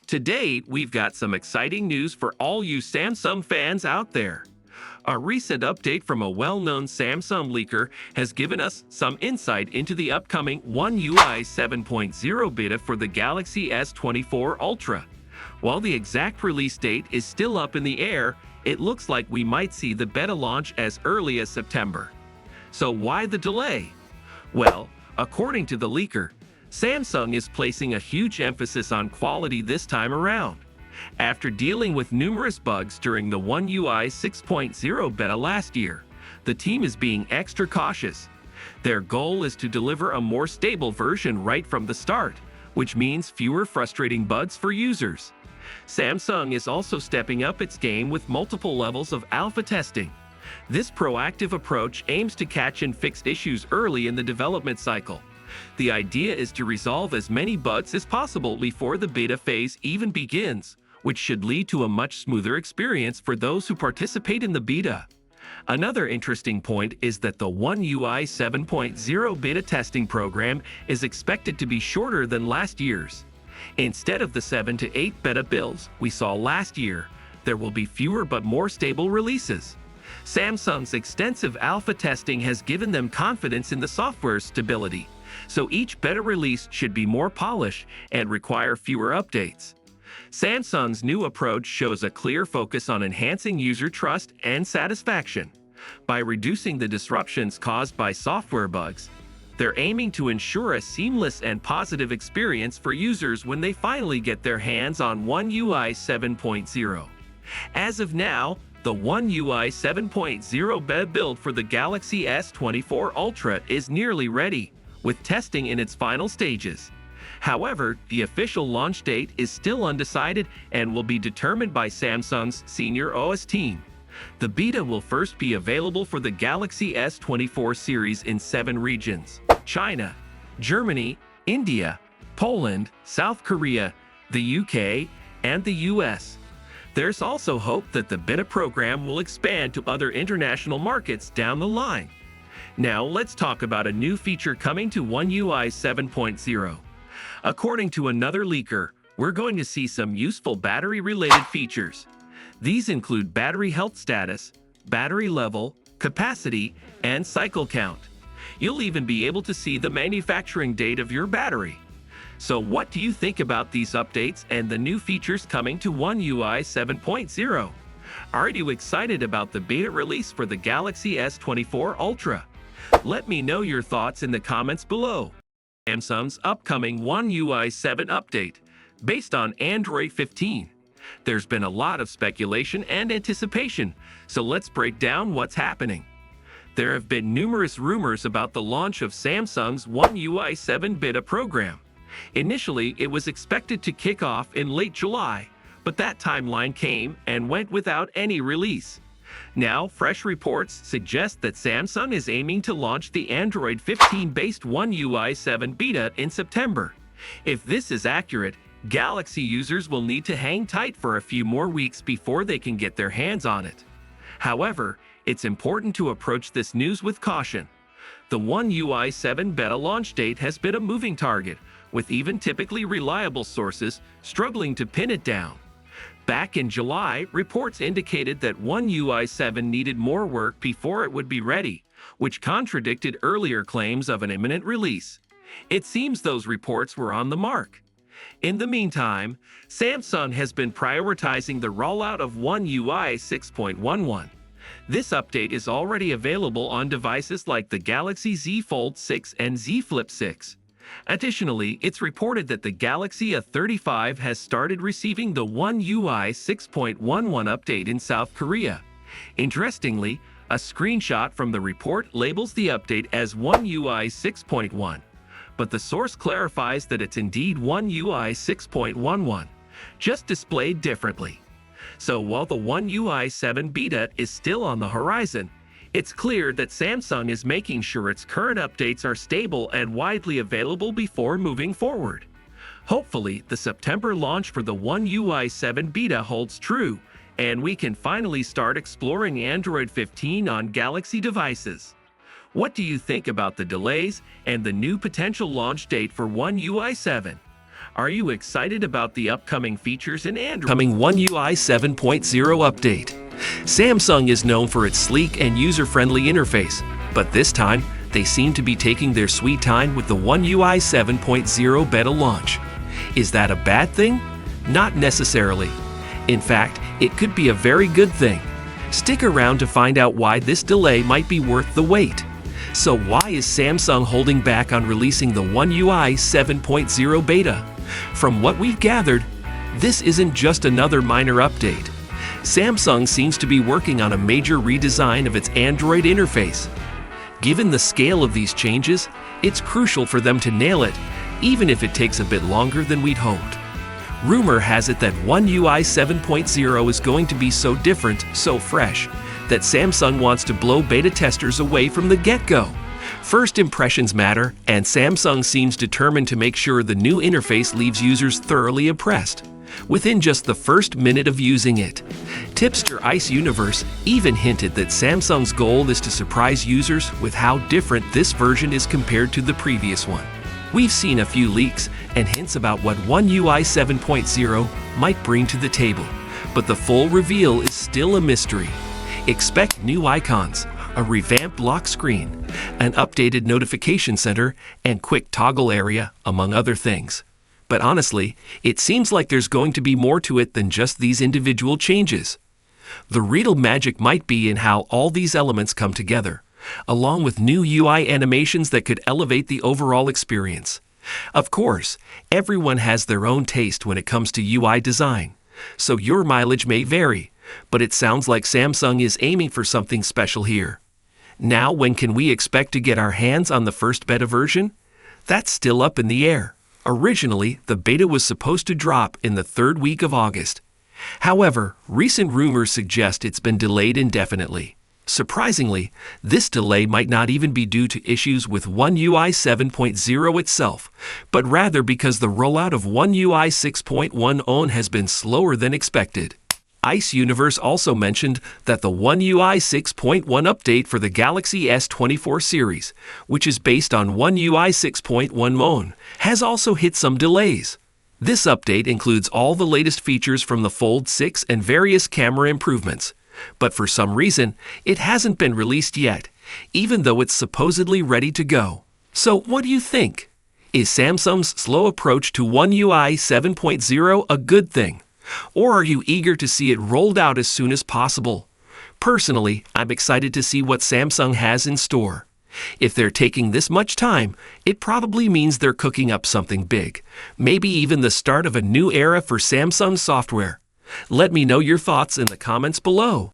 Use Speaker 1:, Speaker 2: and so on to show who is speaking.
Speaker 1: Today, we've got some exciting news for all you Samsung fans out there. A recent update from a well-known Samsung leaker has given us some insight into the upcoming One UI 7.0 beta for the Galaxy S24 Ultra. While the exact release date is still up in the air, it looks like we might see the beta launch as early as September. So why the delay? Well, according to the leaker, Samsung is placing a huge emphasis on quality this time around. After dealing with numerous bugs during the One UI 6.0 beta last year, the team is being extra cautious. Their goal is to deliver a more stable version right from the start, which means fewer frustrating bugs for users. Samsung is also stepping up its game with multiple levels of alpha testing. This proactive approach aims to catch and fix issues early in the development cycle. The idea is to resolve as many bugs as possible before the beta phase even begins, which should lead to a much smoother experience for those who participate in the beta. Another interesting point is that the One UI 7.0 beta testing program is expected to be shorter than last year's. Instead of the 7 to 8 beta builds we saw last year, there will be fewer but more stable releases. Samsung's extensive alpha testing has given them confidence in the software's stability, so each beta release should be more polished and require fewer updates. Samsung's new approach shows a clear focus on enhancing user trust and satisfaction. By reducing the disruptions caused by software bugs, they're aiming to ensure a seamless and positive experience for users when they finally get their hands on One UI 7.0. As of now, the One UI 7.0 beta build for the Galaxy S24 Ultra is nearly ready, with testing in its final stages. However, the official launch date is still undecided and will be determined by Samsung's senior OS team. The beta will first be available for the Galaxy S24 series in 7 regions: China, Germany, India, Poland, South Korea, the UK, and the US. There's also hope that the beta program will expand to other international markets down the line. Now let's talk about a new feature coming to One UI 7.0. According to another leaker, we're going to see some useful battery-related features. These include battery health status, battery level, capacity, and cycle count. You'll even be able to see the manufacturing date of your battery. So what do you think about these updates and the new features coming to One UI 7.0? Are you excited about the beta release for the Galaxy S24 Ultra? Let me know your thoughts in the comments below. Samsung's upcoming One UI 7 update, based on Android 15. There's been a lot of speculation and anticipation, so let's break down what's happening. There have been numerous rumors about the launch of Samsung's One UI 7 beta program. Initially, it was expected to kick off in late July, but that timeline came and went without any release. Now, fresh reports suggest that Samsung is aiming to launch the Android 15-based One UI 7 beta in September. If this is accurate, Galaxy users will need to hang tight for a few more weeks before they can get their hands on it. However, it's important to approach this news with caution. The One UI 7 beta launch date has been a moving target, with even typically reliable sources struggling to pin it down. Back in July, reports indicated that One UI 7 needed more work before it would be ready, which contradicted earlier claims of an imminent release. It seems those reports were on the mark. In the meantime, Samsung has been prioritizing the rollout of One UI 6.11. This update is already available on devices like the Galaxy Z Fold 6 and Z Flip 6. Additionally, it's reported that the Galaxy S35 has started receiving the One UI 6.11 update in South Korea. Interestingly, a screenshot from the report labels the update as One UI 6.1, but the source clarifies that it's indeed One UI 6.11, just displayed differently. So while the One UI 7 beta is still on the horizon, it's clear that Samsung is making sure its current updates are stable and widely available before moving forward. Hopefully, the September launch for the One UI 7 beta holds true, and we can finally start exploring Android 15 on Galaxy devices. What do you think about the delays and the new potential launch date for One UI 7? Are you excited about the upcoming features in Android? Coming One UI 7.0 update. Samsung is known for its sleek and user-friendly interface, but this time, they seem to be taking their sweet time with the One UI 7.0 beta launch. Is that a bad thing? Not necessarily. In fact, it could be a very good thing. Stick around to find out why this delay might be worth the wait. So why is Samsung holding back on releasing the One UI 7.0 beta? From what we've gathered, this isn't just another minor update. Samsung seems to be working on a major redesign of its Android interface. Given the scale of these changes, it's crucial for them to nail it, even if it takes a bit longer than we'd hoped. Rumor has it that One UI 7.0 is going to be so different, so fresh, that Samsung wants to blow beta testers away from the get-go. First impressions matter, and Samsung seems determined to make sure the new interface leaves users thoroughly impressed within just the first minute of using it. Tipster Ice Universe even hinted that Samsung's goal is to surprise users with how different this version is compared to the previous one. We've seen a few leaks and hints about what One UI 7.0 might bring to the table, but the full reveal is still a mystery. Expect new icons, a revamped lock screen, an updated notification center, and quick toggle area, among other things. But honestly, it seems like there's going to be more to it than just these individual changes. The real magic might be in how all these elements come together, along with new UI animations that could elevate the overall experience. Of course, everyone has their own taste when it comes to UI design, so your mileage may vary, but it sounds like Samsung is aiming for something special here. Now, when can we expect to get our hands on the first beta version? That's still up in the air. Originally, the beta was supposed to drop in the third week of August. However, recent rumors suggest it's been delayed indefinitely. Surprisingly, this delay might not even be due to issues with One UI 7.0 itself, but rather because the rollout of One UI 6.1 has been slower than expected. Ice Universe also mentioned that the One UI 6.1 update for the Galaxy S24 series, which is based on One UI 6.1, has also hit some delays. This update includes all the latest features from the Fold 6 and various camera improvements, but for some reason, it hasn't been released yet, even though it's supposedly ready to go. So what do you think? Is Samsung's slow approach to One UI 7.0 a good thing? Or are you eager to see it rolled out as soon as possible? Personally, I'm excited to see what Samsung has in store. If they're taking this much time, it probably means they're cooking up something big, maybe even the start of a new era for Samsung software. Let me know your thoughts in the comments below.